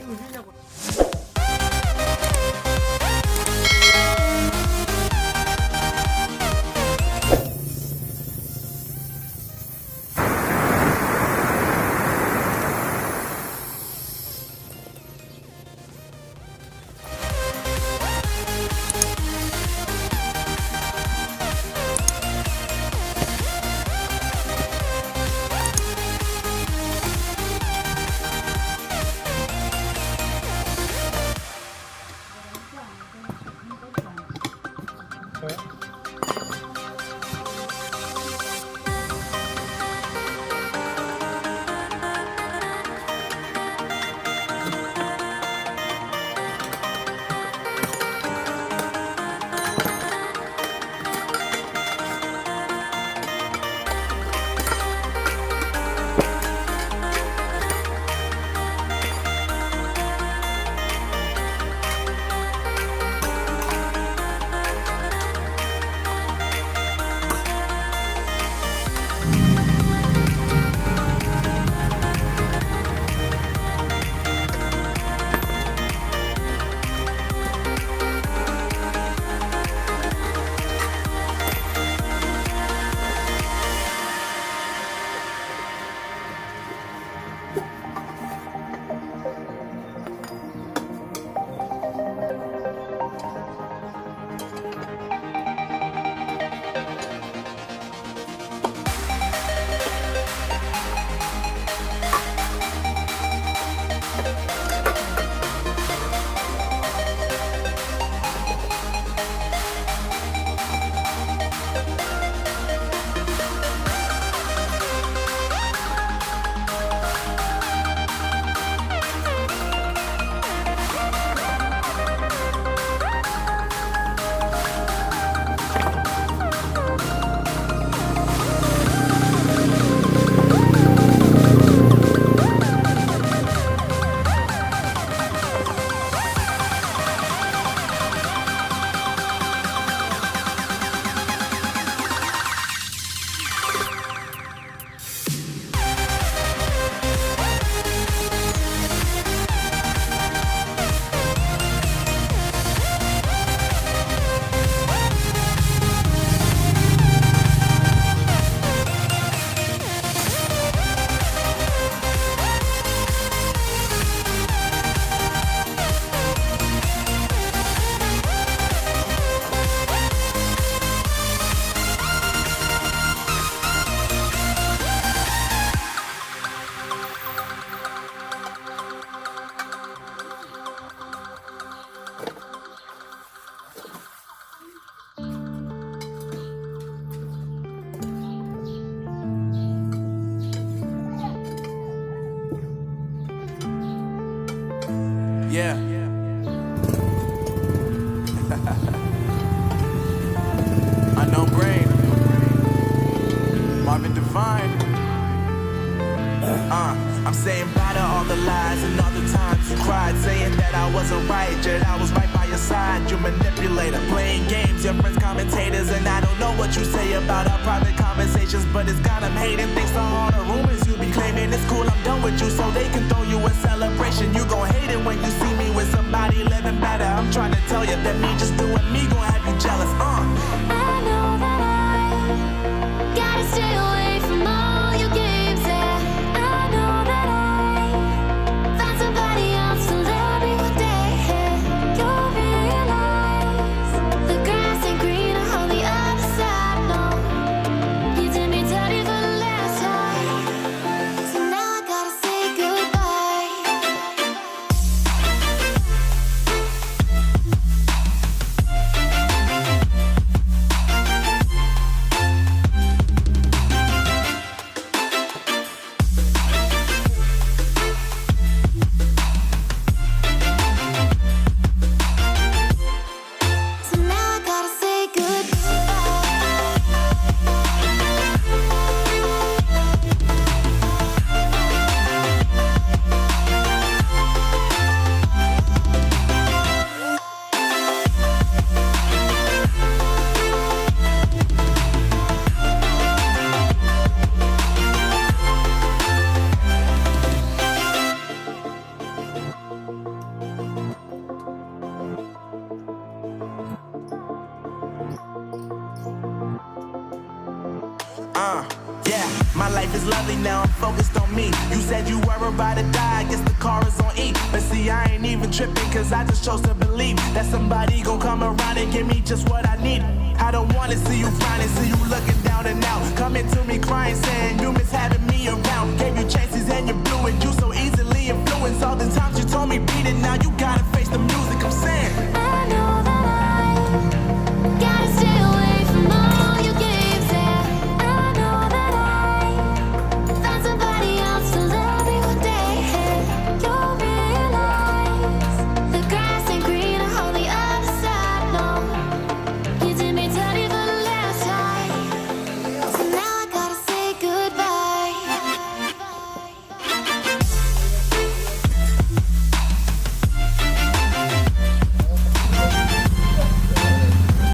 의미냐고. Yeah. Unknown brain. Marvin Divine. I'm saying bye to all the lies and all the times you cried, saying that I wasn't right, yet I was right by your side. You manipulator, playing games, your friends commentators, and I don't know what you say about our private conversations, but it's got them hating. Thanks to all the rumors you be claiming, it's cool, I'm done with you, so they can throw you a celebration. You gon' hate it when you see me with somebody living better. I'm trying to tell you that me just doing me gon' have you jealous. I know that I gotta stay away from all your games, yeah. I know that I found somebody else to love me one day, yeah. You'll realize the grass ain't greener on the other side, no. You did me dirty for the last time, so now I gotta say goodbye. Yeah, my life is lovely now, I'm focused on me. You said you were about to die, I guess the car is on E. But see, I ain't even tripping, cause I just chose to believe that somebody gon' come around and give me just what I need. I don't wanna see you finding, see you looking down and out. Coming to me crying, saying you miss having me around. Gave you chances and you blew it, you so easily influenced. All the times you told me beat it, now you